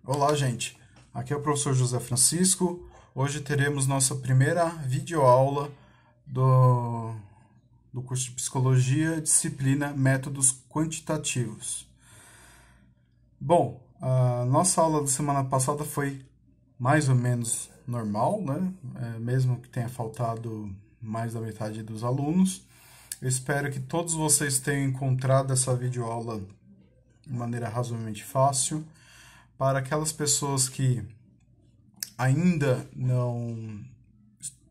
Olá, gente. Aqui é o professor José Francisco. Hoje teremos nossa primeira videoaula do curso de Psicologia, disciplina Métodos Quantitativos. Bom, a nossa aula da semana passada foi mais ou menos normal, né? Mesmo que tenha faltado mais da metade dos alunos. Eu espero que todos vocês tenham encontrado essa videoaula de maneira razoavelmente fácil. Para aquelas pessoas que ainda não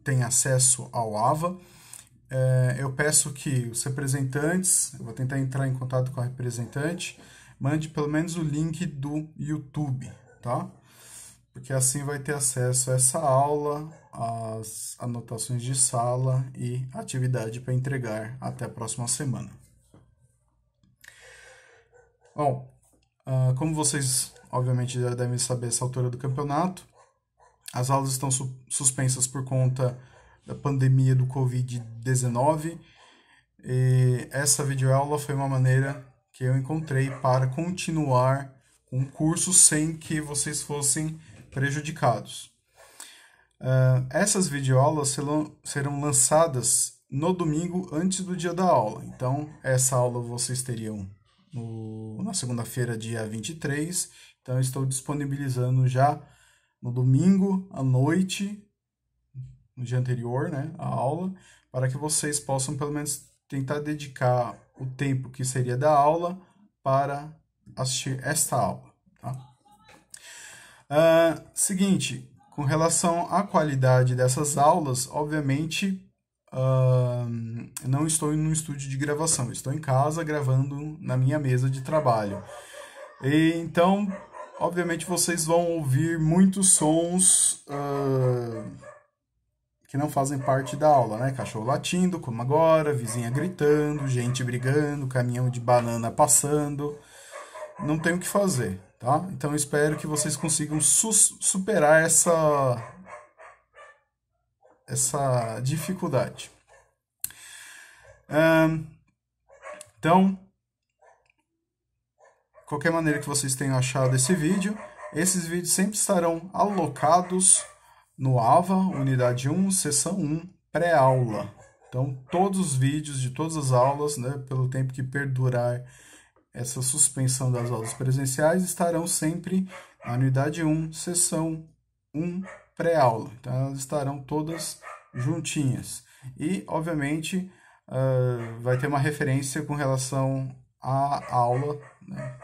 têm acesso ao AVA, eu peço que os representantes, eu vou tentar entrar em contato com a representante, mande pelo menos o link do YouTube, tá? Porque assim vai ter acesso a essa aula, às anotações de sala e atividade para entregar até a próxima semana. Bom, como vocês obviamente já devem saber essa altura do campeonato, as aulas estão suspensas por conta da pandemia do Covid-19 e essa videoaula foi uma maneira que eu encontrei para continuar com o curso sem que vocês fossem prejudicados. Essas videoaulas serão lançadas no domingo antes do dia da aula. Então, essa aula vocês teriam na segunda-feira, dia 23. Então, eu estou disponibilizando já no domingo à noite, no dia anterior, né, a aula, para que vocês possam pelo menos tentar dedicar o tempo que seria da aula para assistir esta aula. Tá? Seguinte, com relação à qualidade dessas aulas, obviamente não estou em um estúdio de gravação, estou em casa gravando na minha mesa de trabalho. E, então, obviamente, vocês vão ouvir muitos sons que não fazem parte da aula, né? Cachorro latindo, como agora, vizinha gritando, gente brigando, caminhão de banana passando. Não tem o que fazer, tá? Então, eu espero que vocês consigam superar essa dificuldade. Então, qualquer maneira que vocês tenham achado esse vídeo, esses vídeos sempre estarão alocados no AVA, unidade 1, seção 1, pré-aula. Então, todos os vídeos de todas as aulas, né, pelo tempo que perdurar essa suspensão das aulas presenciais, estarão sempre na unidade 1, seção 1, pré-aula. Então, elas estarão todas juntinhas. E, obviamente, vai ter uma referência com relação à aula, né,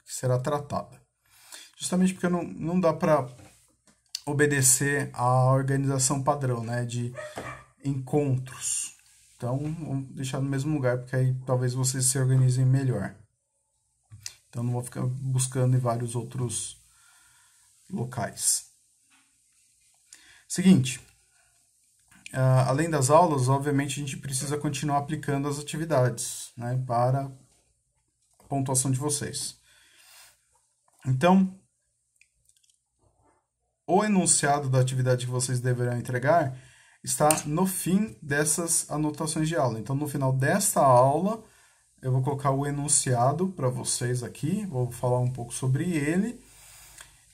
que será tratada. Justamente porque não dá para obedecer à organização padrão, né, de encontros. Então, vamos deixar no mesmo lugar, porque aí talvez vocês se organizem melhor. Então, não vou ficar buscando em vários outros locais. Seguinte, além das aulas, obviamente a gente precisa continuar aplicando as atividades, né, para a pontuação de vocês. Então, o enunciado da atividade que vocês deverão entregar está no fim dessas anotações de aula. Então, no final desta aula, eu vou colocar o enunciado para vocês aqui, vou falar um pouco sobre ele,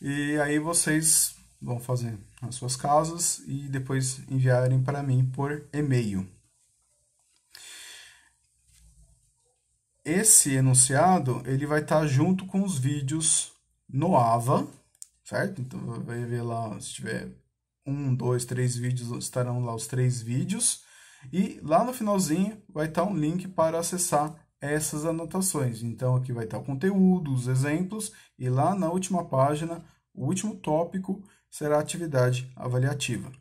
e aí vocês vão fazer nas suas casas e depois enviarem para mim por e-mail. Esse enunciado, ele vai estar junto com os vídeos no AVA, certo? Então, vai ver lá, se tiver 1, 2, 3 vídeos, estarão lá os 3 vídeos. E lá no finalzinho vai estar um link para acessar essas anotações. Então, aqui vai estar o conteúdo, os exemplos, e lá na última página, o último tópico será a atividade avaliativa.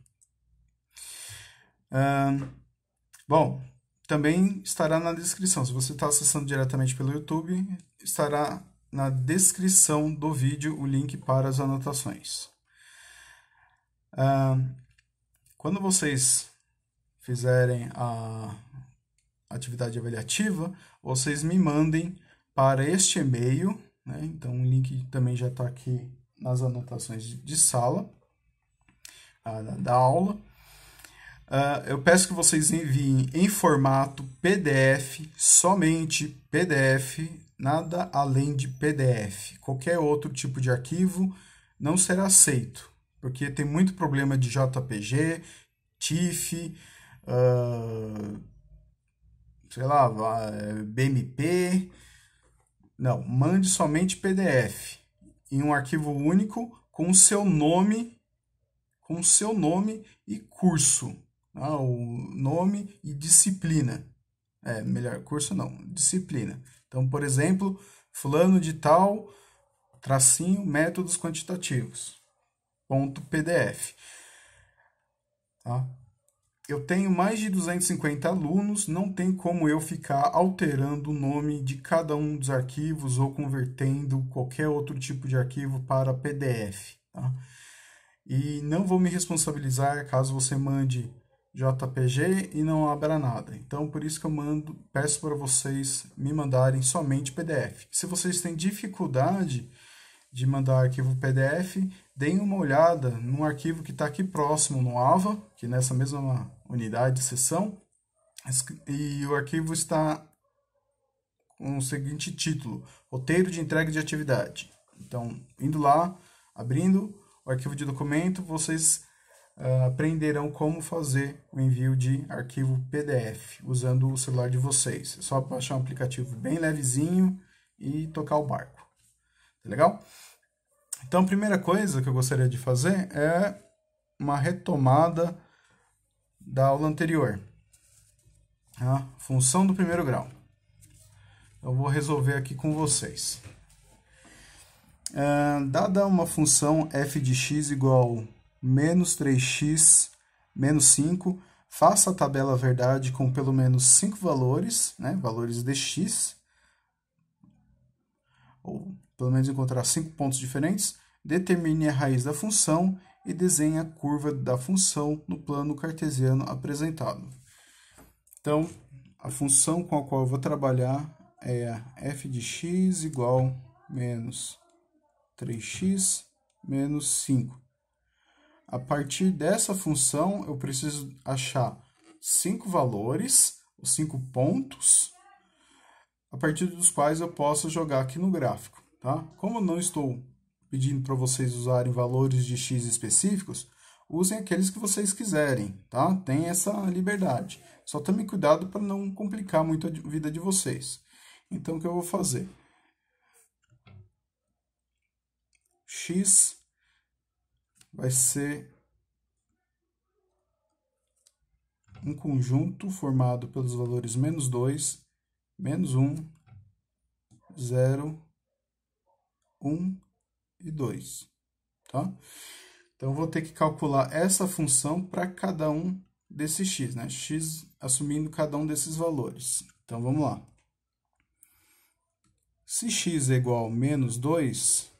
Bom, também estará na descrição. Se você está acessando diretamente pelo YouTube, estará na descrição do vídeo o link para as anotações. Quando vocês fizerem a atividade avaliativa, vocês me mandem para este e-mail, né? Então o link também já está aqui nas anotações de sala da aula. Eu peço que vocês enviem em formato PDF, somente PDF, nada além de PDF. Qualquer outro tipo de arquivo não será aceito, porque tem muito problema de JPG, TIFF, sei lá, BMP. Não, mande somente PDF em um arquivo único com o seu nome e curso. O nome e disciplina. Melhor, curso não, disciplina. Então, por exemplo, fulano de tal, tracinho, métodos quantitativos. Ponto PDF. Tá? Eu tenho mais de 250 alunos, não tem como eu ficar alterando o nome de cada um dos arquivos ou convertendo qualquer outro tipo de arquivo para PDF. Tá? E não vou me responsabilizar caso você mande JPG e não abra nada. Então, por isso que eu peço para vocês me mandarem somente PDF. Se vocês têm dificuldade de mandar arquivo PDF, deem uma olhada num arquivo que está aqui próximo no AVA, que nessa mesma unidade de sessão, e o arquivo está com o seguinte título: Roteiro de entrega de atividade. Então, indo lá, abrindo o arquivo de documento, vocês aprenderão como fazer o envio de arquivo PDF usando o celular de vocês. É só baixar um aplicativo bem levezinho e tocar o barco. Tá legal? Então, a primeira coisa que eu gostaria de fazer é uma retomada da aula anterior. A função do primeiro grau. Eu vou resolver aqui com vocês. Dada uma função f de x igual menos 3x menos 5, faça a tabela verdade com pelo menos 5 valores, né, valores de x, ou pelo menos encontrar 5 pontos diferentes, determine a raiz da função e desenhe a curva da função no plano cartesiano apresentado. Então, a função com a qual eu vou trabalhar é a f de x igual menos 3x menos 5. A partir dessa função, eu preciso achar 5 valores, os 5 pontos, a partir dos quais eu posso jogar aqui no gráfico. Tá? Como eu não estou pedindo para vocês usarem valores de x específicos, usem aqueles que vocês quiserem, tá? Tem essa liberdade. Só tome cuidado para não complicar muito a vida de vocês. Então, o que eu vou fazer? X vai ser um conjunto formado pelos valores menos 2, menos 1, 0, 1 e 2. Tá? Então, eu vou ter que calcular essa função para cada um desses x, né? X assumindo cada um desses valores. Então, vamos lá. Se x é igual a menos 2,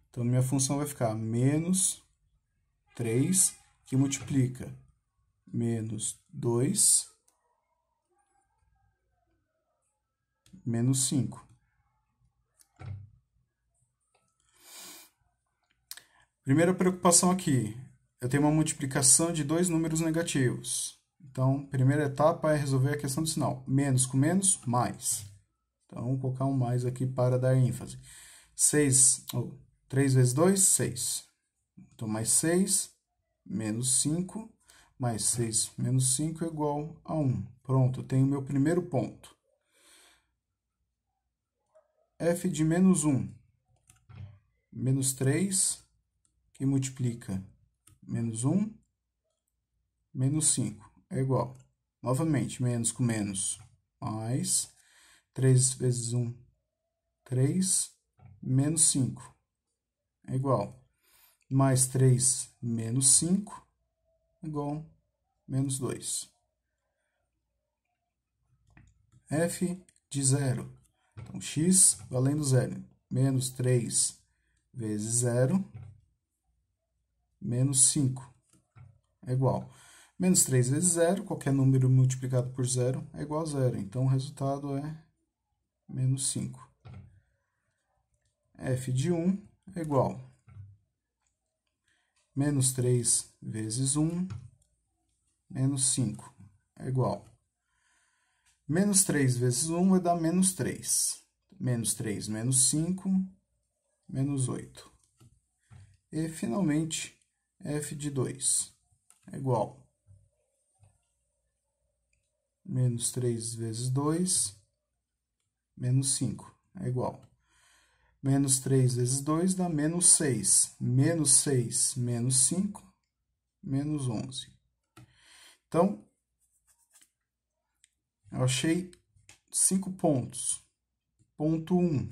então minha função vai ficar menos 3, que multiplica menos 2, menos 5. Primeira preocupação aqui, eu tenho uma multiplicação de dois números negativos. Então, primeira etapa é resolver a questão do sinal. Menos com menos, mais. Então, vou colocar um mais aqui para dar ênfase. 3 vezes 2, 6. Então, mais 6, menos 5, mais 6 menos 5 é igual a 1. Pronto, eu tenho o meu primeiro ponto. F de menos 1, menos 3, que multiplica menos 1, menos 5, é igual. Novamente, menos com menos, mais. 3 vezes 1, 3, menos 5, é igual. Mais 3 menos 5, é igual a menos 2. F de 0. Então, x valendo 0. Menos 3 vezes 0, menos 5, é igual. Menos 3 vezes 0, qualquer número multiplicado por 0 é igual a 0. Então, o resultado é menos 5. F de 1 é igual a menos 3 vezes 1, menos 5 é igual. Menos 3 vezes 1 vai dar menos 3. Menos 3 menos 5, menos 8. E, finalmente, f de 2 é igual. Menos 3 vezes 2, menos 5 é igual. Menos 3 vezes 2 dá menos 6. Menos 6 menos 5, menos 11. Então, eu achei 5 pontos. Ponto 1.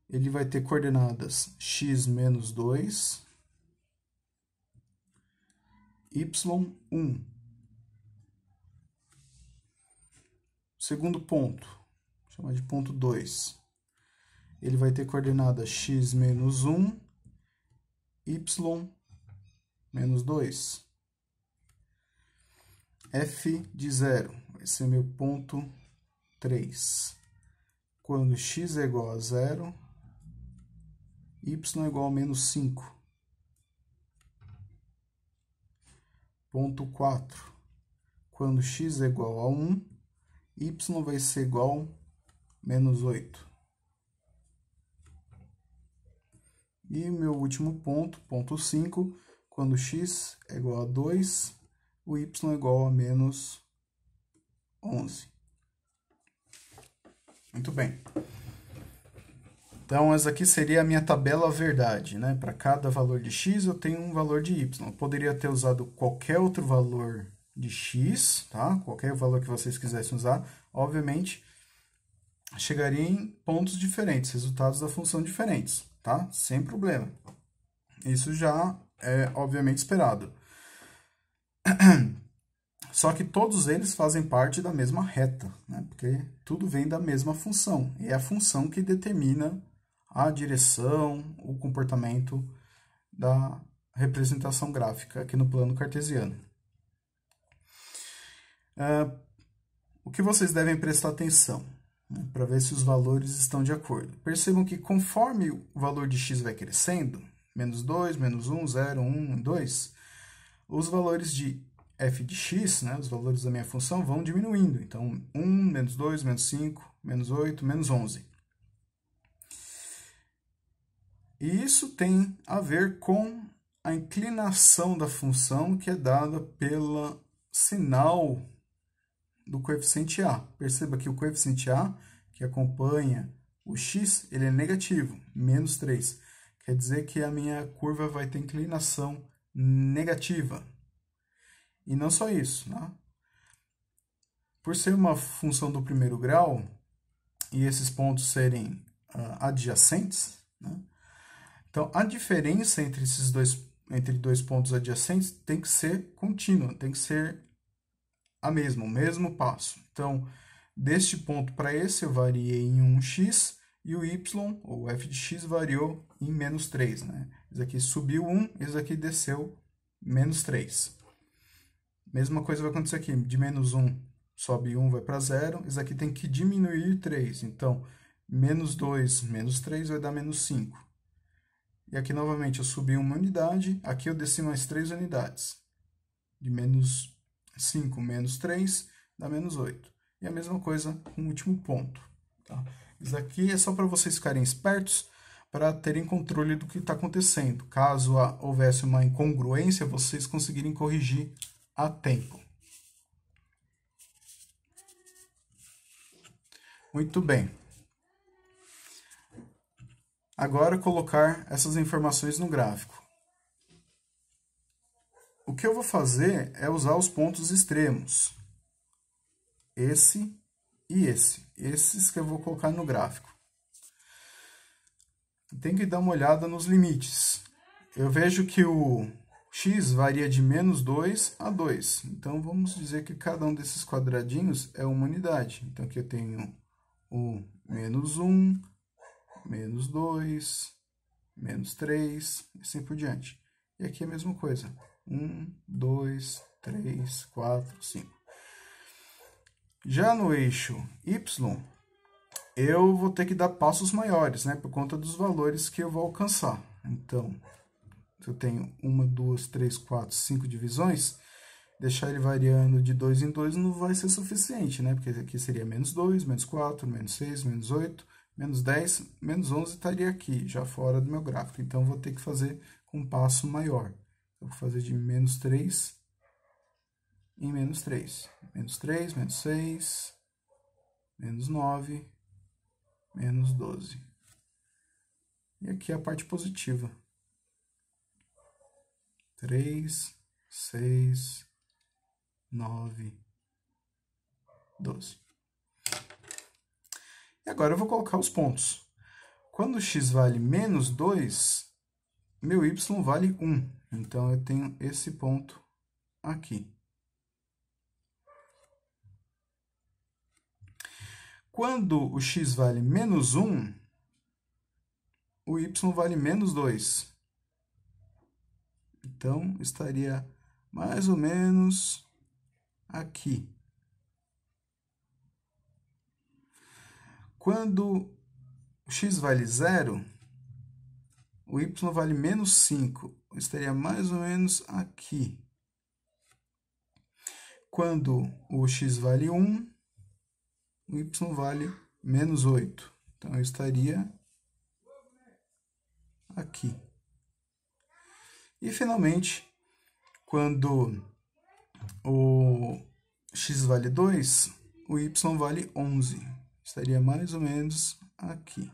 Ele vai ter coordenadas x menos 2, y1. Segundo ponto, vou chamar de ponto 2. Ele vai ter coordenada x menos 1, y menos 2. F de 0 vai ser meu ponto 3. Quando x é igual a 0, y é igual a menos 5. Ponto 4. Quando x é igual a 1, y vai ser igual a menos 8. E meu último ponto, ponto 5, quando x é igual a 2, o y é igual a menos 11. Muito bem. Então, essa aqui seria a minha tabela verdade, né? Para cada valor de x, eu tenho um valor de y. Eu poderia ter usado qualquer outro valor de x, tá? Qualquer valor que vocês quisessem usar. Obviamente, chegaria em pontos diferentes, resultados da função diferentes, tá? Sem problema. Isso já é, obviamente, esperado. Só que todos eles fazem parte da mesma reta, né? Porque tudo vem da mesma função. E é a função que determina a direção, o comportamento da representação gráfica aqui no plano cartesiano. O que vocês devem prestar atenção, né, para ver se os valores estão de acordo? Percebam que conforme o valor de x vai crescendo, menos 2, menos 1, 0, 1, 2, os valores de f de x, né, os valores da minha função, vão diminuindo. Então, 1, menos 2, menos 5, menos 8, menos 11. E isso tem a ver com a inclinação da função que é dada pelo sinal do coeficiente a. Perceba que o coeficiente a, que acompanha o x, ele é negativo, menos 3. Quer dizer que a minha curva vai ter inclinação negativa. E não só isso, né? Por ser uma função do primeiro grau, e esses pontos serem adjacentes, né? Então, a diferença entre esses dois pontos adjacentes tem que ser contínua, tem que ser a mesma, o mesmo passo. Então, deste ponto para esse, eu variei em 1x, e o y, ou f de x, variou em menos 3. Né? Esse aqui subiu 1, esse aqui desceu menos 3. Mesma coisa vai acontecer aqui, de menos 1 sobe 1, vai para 0, esse aqui tem que diminuir 3. Então, menos 2 menos 3 vai dar menos 5. E aqui, novamente, eu subi uma unidade, aqui eu desci mais 3 unidades. De menos 5 menos 3 dá menos 8. E a mesma coisa com o último ponto. Tá? Isso aqui é só para vocês ficarem espertos, para terem controle do que está acontecendo. Caso houvesse uma incongruência, vocês conseguirem corrigir a tempo. Muito bem. Agora, colocar essas informações no gráfico. O que eu vou fazer é usar os pontos extremos. Esse e esse. Esses que eu vou colocar no gráfico. Tem que dar uma olhada nos limites. Eu vejo que o x varia de menos 2 a 2. Então, vamos dizer que cada um desses quadradinhos é uma unidade. Então, aqui eu tenho o menos 1, menos 2, menos 3, e assim por diante. E aqui é a mesma coisa. 1, 2, 3, 4, 5. Já no eixo y, eu vou ter que dar passos maiores, né? Por conta dos valores que eu vou alcançar. Então, se eu tenho 1, 2, 3, 4, 5 divisões, deixar ele variando de 2 em 2 não vai ser suficiente, né? Porque aqui seria menos 2, menos 4, menos 6, menos 8, menos 10, menos 11 estaria aqui, já fora do meu gráfico. Então, vou ter que fazer com um passo maior. Eu vou fazer de menos 3 em menos 3. Menos 3, menos 6, menos 9, menos 12. E aqui a parte positiva. 3, 6, 9, 12. E agora eu vou colocar os pontos. Quando x vale menos 2, meu y vale 1. Então, eu tenho esse ponto aqui. Quando o x vale menos 1, o y vale menos 2. Então, estaria mais ou menos aqui. Quando o x vale 0, o y vale menos 5. Estaria mais ou menos aqui. Quando o x vale 1, o y vale menos 8. Então, eu estaria aqui. E, finalmente, quando o x vale 2, o y vale 11. Estaria mais ou menos aqui.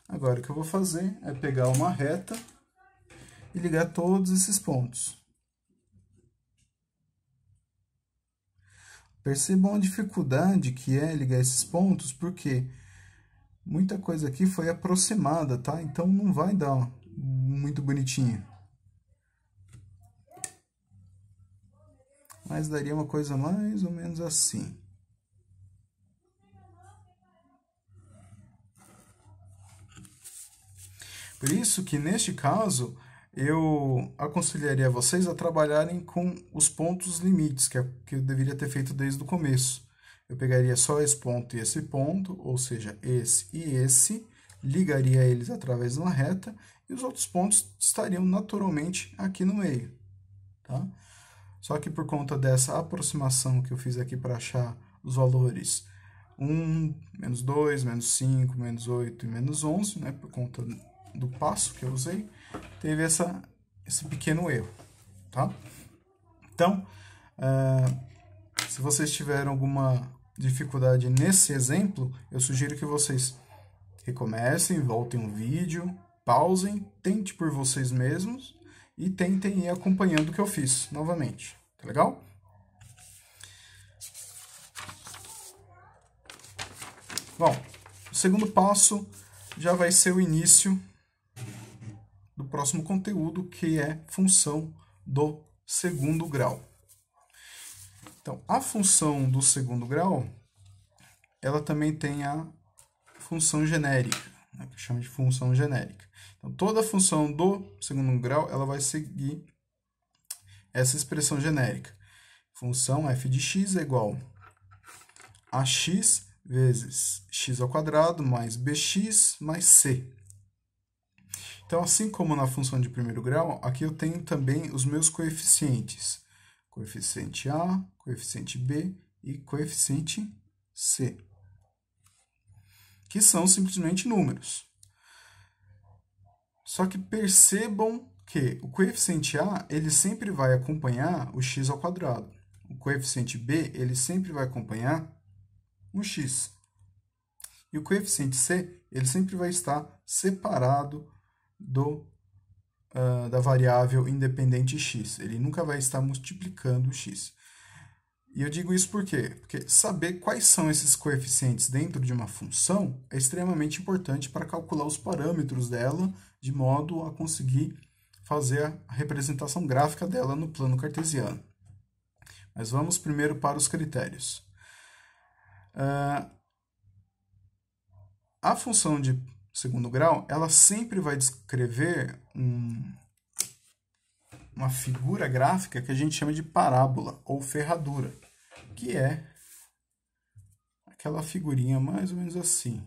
Agora, o que eu vou fazer é pegar uma reta e ligar todos esses pontos. Percebam a dificuldade que é ligar esses pontos, porque muita coisa aqui foi aproximada, tá? Então, não vai dar muito bonitinho. Mas daria uma coisa mais ou menos assim. Por isso que, neste caso, eu aconselharia vocês a trabalharem com os pontos limites, que é o que eu deveria ter feito desde o começo. Eu pegaria só esse ponto e esse ponto, ou seja, esse e esse, ligaria eles através de uma reta, e os outros pontos estariam naturalmente aqui no meio, tá? Só que por conta dessa aproximação que eu fiz aqui para achar os valores 1, menos 2, menos 5, menos 8 e menos 11, né, por conta do passo que eu usei, teve esse pequeno erro, tá? Então, se vocês tiveram alguma dificuldade nesse exemplo, eu sugiro que vocês recomecem, voltem o vídeo, pausem, tente por vocês mesmos e tentem ir acompanhando o que eu fiz novamente, tá legal? Bom, o segundo passo já vai ser o início do próximo conteúdo, que é função do segundo grau. Então, a função do segundo grau, ela também tem a função genérica, né, que chama de função genérica. Então, toda função do segundo grau, ela vai seguir essa expressão genérica. Função f de x é igual a x vezes x ao quadrado mais bx mais c. Então, assim como na função de primeiro grau, aqui eu tenho também os meus coeficientes. Coeficiente A, coeficiente B e coeficiente C, que são simplesmente números. Só que percebam que o coeficiente A, ele sempre vai acompanhar o x ao quadrado. O coeficiente B, ele sempre vai acompanhar o x. E o coeficiente C, ele sempre vai estar separado da variável independente x. Ele nunca vai estar multiplicando o x. E eu digo isso por quê? Porque saber quais são esses coeficientes dentro de uma função é extremamente importante para calcular os parâmetros dela, de modo a conseguir fazer a representação gráfica dela no plano cartesiano. Mas vamos primeiro para os critérios. A função de segundo grau, ela sempre vai descrever uma figura gráfica que a gente chama de parábola ou ferradura, que é aquela figurinha mais ou menos assim,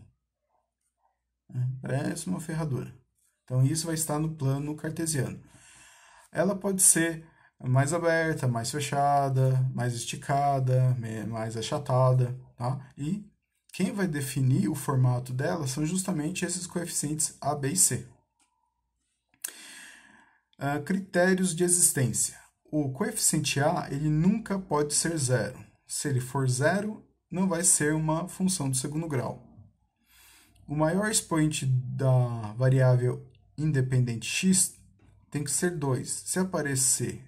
né? Parece uma ferradura. Então, isso vai estar no plano cartesiano. Ela pode ser mais aberta, mais fechada, mais esticada, mais achatada, tá? E quem vai definir o formato dela são justamente esses coeficientes A, B e C. Critérios de existência. O coeficiente A, ele nunca pode ser zero. Se ele for zero, não vai ser uma função do segundo grau. O maior expoente da variável independente x tem que ser 2. Se aparecer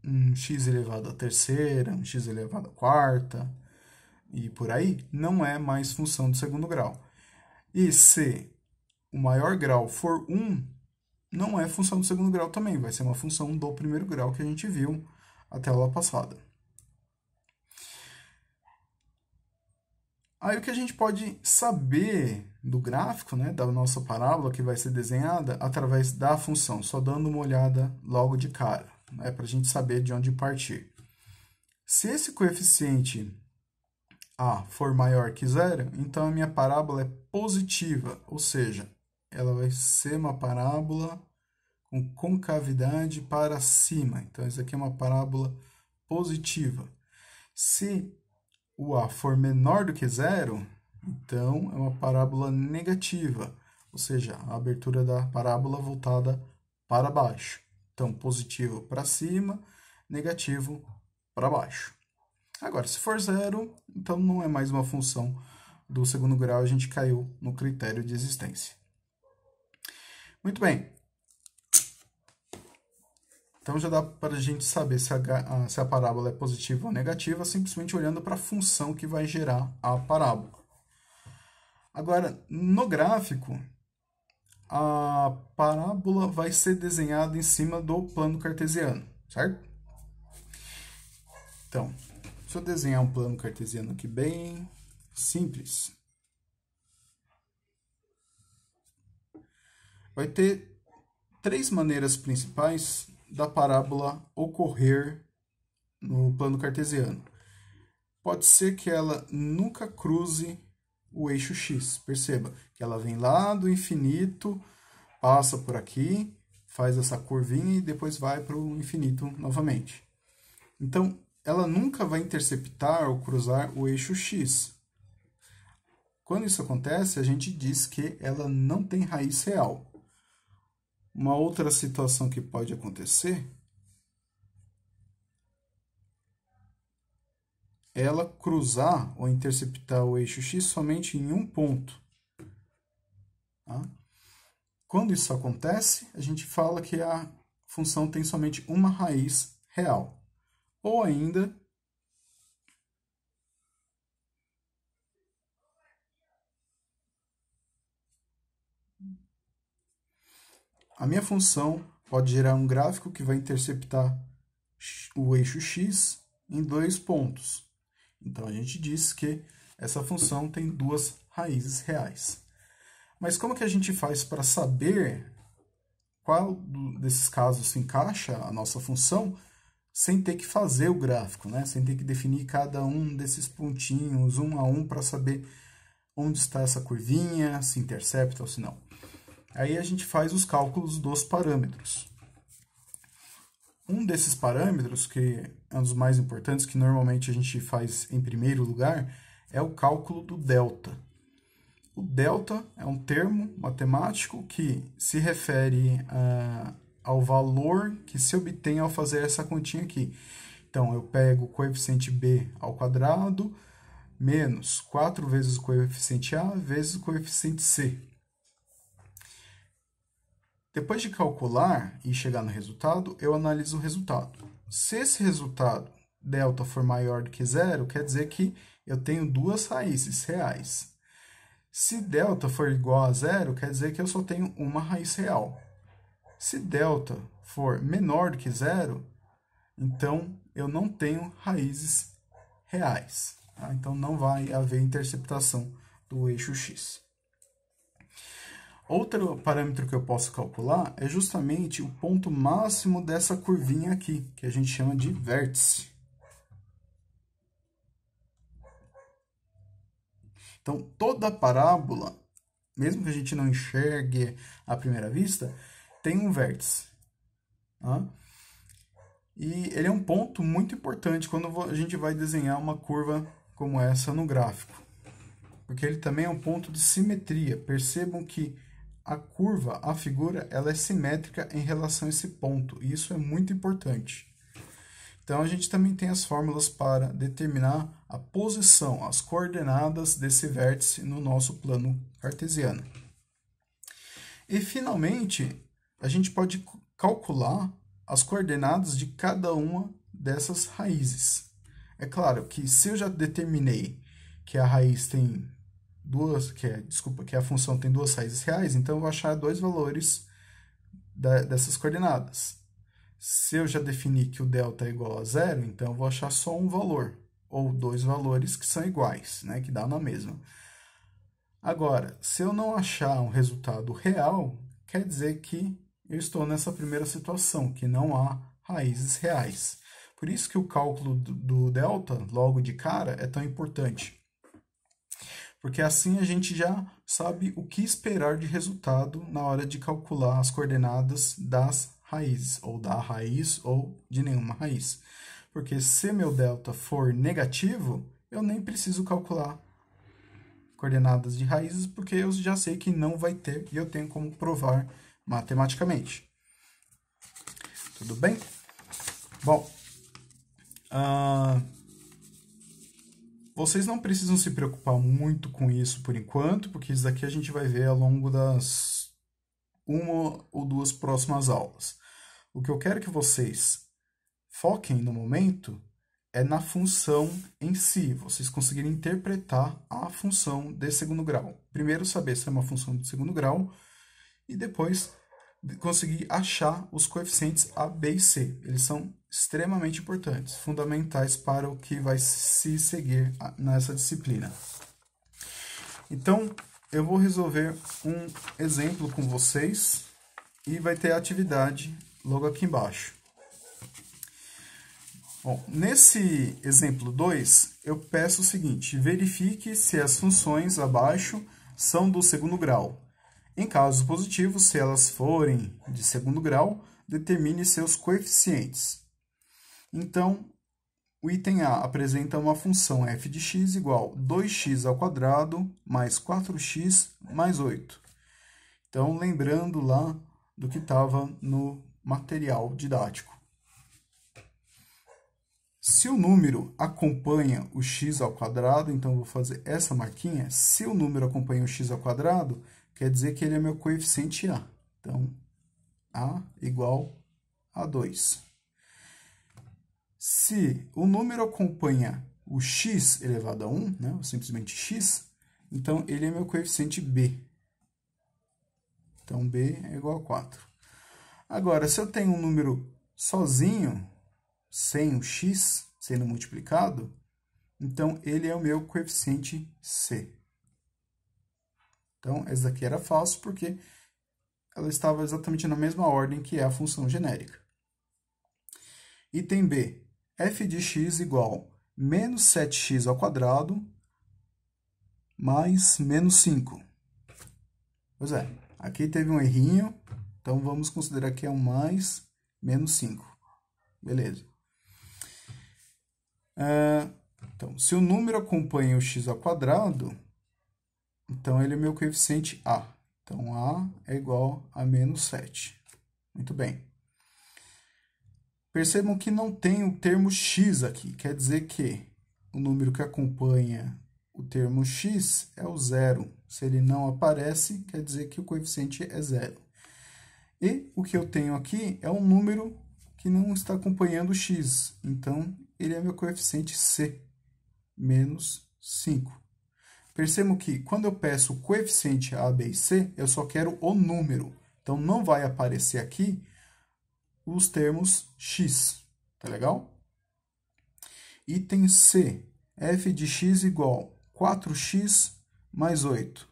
um x elevado à terceira, um x elevado à quarta, e por aí, não é mais função do segundo grau. E se o maior grau for 1, não é função do segundo grau também, vai ser uma função do primeiro grau que a gente viu até a aula passada. Aí o que a gente pode saber do gráfico, né, da nossa parábola que vai ser desenhada através da função, só dando uma olhada logo de cara, né, para a gente saber de onde partir. Se esse coeficiente A for maior que zero, então a minha parábola é positiva, ou seja, ela vai ser uma parábola com concavidade para cima. Então, isso aqui é uma parábola positiva. Se o A for menor do que zero, então é uma parábola negativa, ou seja, a abertura da parábola voltada para baixo. Então, positivo para cima, negativo para baixo. Agora, se for zero, então não é mais uma função do segundo grau, a gente caiu no critério de existência. Muito bem. Então já dá para a gente saber se a parábola é positiva ou negativa, simplesmente olhando para a função que vai gerar a parábola. Agora, no gráfico, a parábola vai ser desenhada em cima do plano cartesiano, certo? Então, deixa eu desenhar um plano cartesiano aqui bem simples. Vai ter três maneiras principais da parábola ocorrer no plano cartesiano. Pode ser que ela nunca cruze o eixo x. Perceba que ela vem lá do infinito, passa por aqui, faz essa curvinha e depois vai para o infinito novamente. Então, ela nunca vai interceptar ou cruzar o eixo x. Quando isso acontece, a gente diz que ela não tem raiz real. Uma outra situação que pode acontecer é ela cruzar ou interceptar o eixo x somente em um ponto. Tá? Quando isso acontece, a gente fala que a função tem somente uma raiz real. Ou ainda, a minha função pode gerar um gráfico que vai interceptar o eixo x em dois pontos. Então, a gente diz que essa função tem duas raízes reais. Mas como que a gente faz para saber qual desses casos se encaixa a nossa função sem ter que fazer o gráfico, né? Sem ter que definir cada um desses pontinhos, um a um, para saber onde está essa curvinha, se intercepta ou se não. Aí a gente faz os cálculos dos parâmetros. Um desses parâmetros, que é um dos mais importantes, que normalmente a gente faz em primeiro lugar, é o cálculo do delta. O delta é um termo matemático que se refere ao valor que se obtém ao fazer essa continha aqui. Então, eu pego o coeficiente b ao quadrado menos 4 vezes o coeficiente a vezes o coeficiente c. Depois de calcular e chegar no resultado, eu analiso o resultado. Se esse resultado, delta, for maior do que zero, quer dizer que eu tenho duas raízes reais. Se delta for igual a zero, quer dizer que eu só tenho uma raiz real. Se delta for menor do que zero, então eu não tenho raízes reais. Tá? Então não vai haver interceptação do eixo x. Outro parâmetro que eu posso calcular é justamente o ponto máximo dessa curvinha aqui, que a gente chama de vértice. Então, toda parábola, mesmo que a gente não enxergue à primeira vista, tem um vértice. Tá? E ele é um ponto muito importante quando a gente vai desenhar uma curva como essa no gráfico. Porque ele também é um ponto de simetria. Percebam que a curva, a figura, ela é simétrica em relação a esse ponto. E isso é muito importante. Então, a gente também tem as fórmulas para determinar a posição, as coordenadas desse vértice no nosso plano cartesiano. E, finalmente, a gente pode calcular as coordenadas de cada uma dessas raízes. É claro que se eu já determinei que a raiz tem que a função tem duas raízes reais, então eu vou achar dois valores dessas coordenadas. Se eu já defini que o delta é igual a zero, então eu vou achar só um valor, ou dois valores que são iguais, né, que dá na mesma. Agora, se eu não achar um resultado real, quer dizer que eu estou nessa primeira situação, que não há raízes reais. Por isso que o cálculo do delta, logo de cara, é tão importante. Porque assim a gente já sabe o que esperar de resultado na hora de calcular as coordenadas das raízes, ou da raiz, ou de nenhuma raiz. Porque se meu delta for negativo, eu nem preciso calcular coordenadas de raízes, porque eu já sei que não vai ter, e eu tenho como provar matematicamente. Tudo bem? Bom, vocês não precisam se preocupar muito com isso por enquanto, porque isso daqui a gente vai ver ao longo das uma ou duas próximas aulas. O que eu quero que vocês foquem no momento é na função em si, vocês conseguirem interpretar a função de segundo grau. Primeiro saber se é uma função de segundo grau e depois conseguir achar os coeficientes A, B e C. Eles são extremamente importantes, fundamentais para o que vai se seguir nessa disciplina. Então, eu vou resolver um exemplo com vocês e vai ter a atividade logo aqui embaixo. Bom, nesse exemplo 2, eu peço o seguinte: verifique se as funções abaixo são do segundo grau. Em casos positivos, se elas forem de segundo grau, determine seus coeficientes. Então, o item A apresenta uma função f de x igual 2x² mais 4x mais 8. Então, lembrando lá do que estava no material didático. Se o número acompanha o x², então eu vou fazer essa marquinha. Se o número acompanha o x², quer dizer que ele é meu coeficiente A. Então, A igual a 2. Se o número acompanha o x elevado a 1, né, ou simplesmente x, então ele é meu coeficiente B. Então, B é igual a 4. Agora, se eu tenho um número sozinho, sem o x sendo multiplicado, então ele é o meu coeficiente C. Então, essa daqui era falso porque ela estava exatamente na mesma ordem que é a função genérica. Item B. F de x igual menos 7x² mais menos 5. Pois é, aqui teve um errinho, então vamos considerar que é um mais menos 5. Beleza. Então, se o número acompanha o x², então ele é meu coeficiente A. Então, A é igual a menos 7. Muito bem. Percebam que não tem o termo x aqui. Quer dizer que o número que acompanha o termo x é o zero. Se ele não aparece, quer dizer que o coeficiente é zero. E o que eu tenho aqui é um número que não está acompanhando o x. Então, ele é meu coeficiente C, menos 5. Percebam que quando eu peço o coeficiente A, B e C, eu só quero o número. Então, não vai aparecer aqui os termos x. Tá legal? Item C. F de x igual 4x mais 8.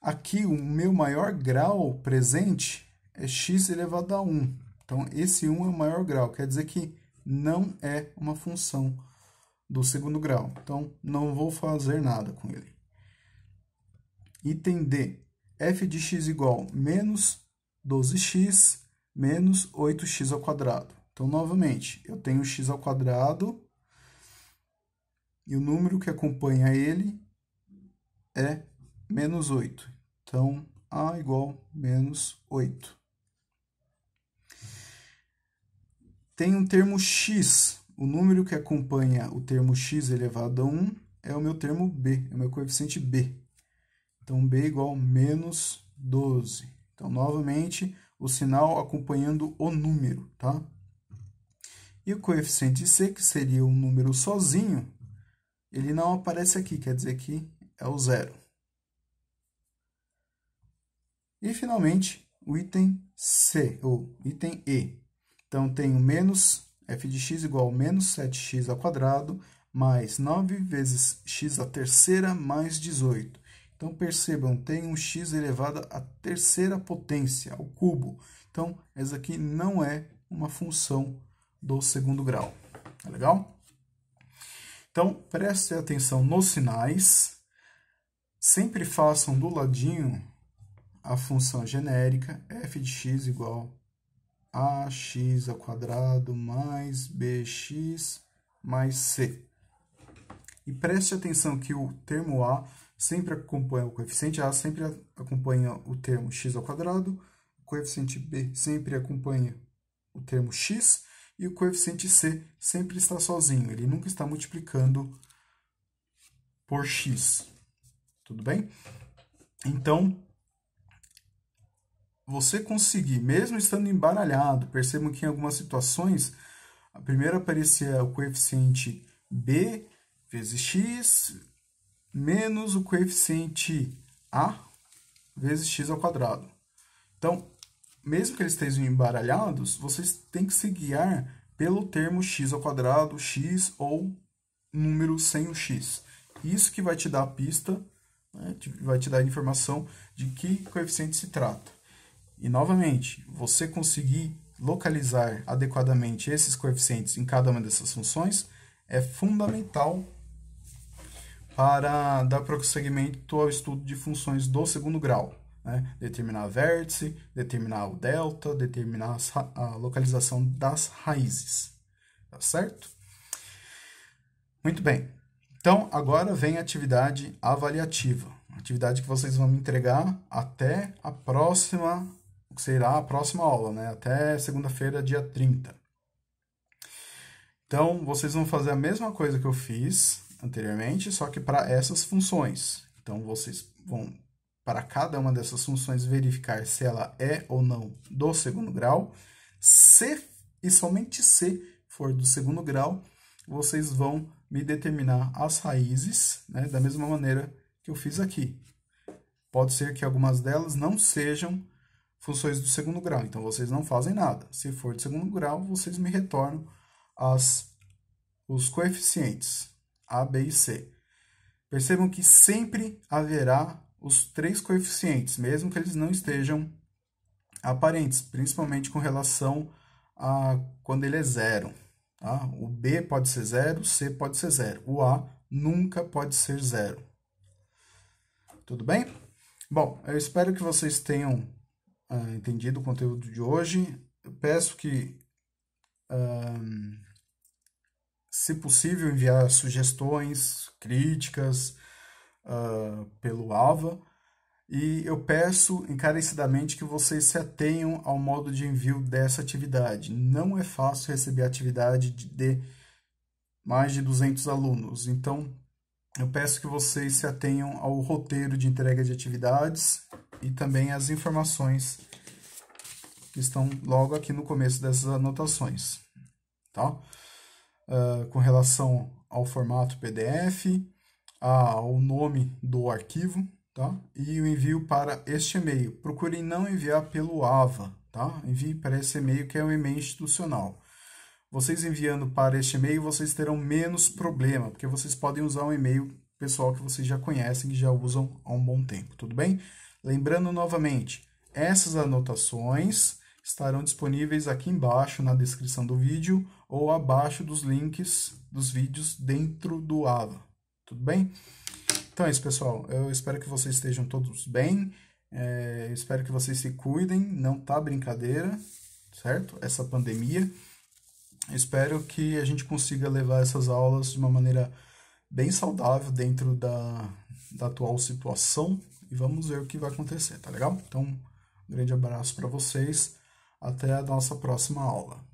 Aqui, o meu maior grau presente é x elevado a 1. Então, esse 1 é o maior grau. Quer dizer que não é uma função do segundo grau. Então, não vou fazer nada com ele. Item D. F de x igual menos 12x menos 8x ao quadrado. Então, novamente, eu tenho x ao quadrado e o número que acompanha ele é menos 8. Então, A igual menos 8. Tem um termo x. O número que acompanha o termo x elevado a 1 é o meu termo b, é o meu coeficiente b. Então, b igual menos 12. Então, novamente, o sinal acompanhando o número, tá? E o coeficiente c, que seria um número sozinho, ele não aparece aqui, quer dizer que é o zero. E, finalmente, o item C, ou item E. Então, tenho menos f de x igual a menos 7x ao quadrado, mais 9 vezes x à terceira mais 18. Então, percebam, tem um x elevado à terceira potência, ao cubo. Então, essa aqui não é uma função do segundo grau. Tá legal? Então, preste atenção nos sinais. Sempre façam do ladinho a função genérica f de x igual a ax ao quadrado mais bx mais c. E preste atenção que o termo a sempre acompanha, o coeficiente a sempre acompanha o termo x ao quadrado, o coeficiente b sempre acompanha o termo x, e o coeficiente c sempre está sozinho, ele nunca está multiplicando por x. Tudo bem? Então, você conseguir, mesmo estando embaralhado, percebam que em algumas situações, primeiro aparecia o coeficiente b vezes x menos o coeficiente a vezes x ao quadrado. Então, mesmo que eles estejam embaralhados, vocês têm que se guiar pelo termo x ao quadrado, x ou número sem o x. Isso que vai te dar a pista, né, vai te dar a informação de que coeficiente se trata. E, novamente, você conseguir localizar adequadamente esses coeficientes em cada uma dessas funções é fundamental para dar prosseguimento ao estudo de funções do segundo grau. Né? Determinar vértice, determinar o delta, determinar a localização das raízes. Tá certo? Muito bem. Então, agora vem a atividade avaliativa. Atividade que vocês vão me entregar até a próxima, que será a próxima aula, né? Até segunda-feira, dia 30. Então, vocês vão fazer a mesma coisa que eu fiz anteriormente, só que para essas funções. Então, vocês vão, para cada uma dessas funções, verificar se ela é ou não do segundo grau. Se e somente se for do segundo grau, vocês vão me determinar as raízes, né, da mesma maneira que eu fiz aqui. Pode ser que algumas delas não sejam funções do segundo grau, então vocês não fazem nada. Se for do segundo grau, vocês me retornam os coeficientes A, B e C. Percebam que sempre haverá os três coeficientes, mesmo que eles não estejam aparentes, principalmente com relação a quando ele é zero. Tá? O B pode ser zero, o C pode ser zero. O A nunca pode ser zero. Tudo bem? Bom, eu espero que vocês tenham entendido o conteúdo de hoje. Eu peço que, se possível, enviar sugestões, críticas pelo AVA. E eu peço encarecidamente que vocês se atenham ao modo de envio dessa atividade. Não é fácil receber atividade de mais de 200 alunos. Então, eu peço que vocês se atenham ao roteiro de entrega de atividades e também às informações que estão logo aqui no começo dessas anotações. Tá? Com relação ao formato PDF, ao nome do arquivo, tá? E o envio para este e-mail. Procurem não enviar pelo AVA, tá? Envie para esse e-mail que é um e-mail institucional. Vocês enviando para este e-mail, vocês terão menos problema, porque vocês podem usar um e-mail pessoal que vocês já conhecem e já usam há um bom tempo, tudo bem? Lembrando novamente, essas anotações estarão disponíveis aqui embaixo na descrição do vídeo ou abaixo dos links dos vídeos dentro do AVA, tudo bem? Então é isso, pessoal. Eu espero que vocês estejam todos bem. Espero que vocês se cuidem. Não tá brincadeira. certo? Essa pandemia. Espero que a gente consiga levar essas aulas de uma maneira bem saudável dentro da atual situação e vamos ver o que vai acontecer, tá legal? Então, um grande abraço para vocês, até a nossa próxima aula.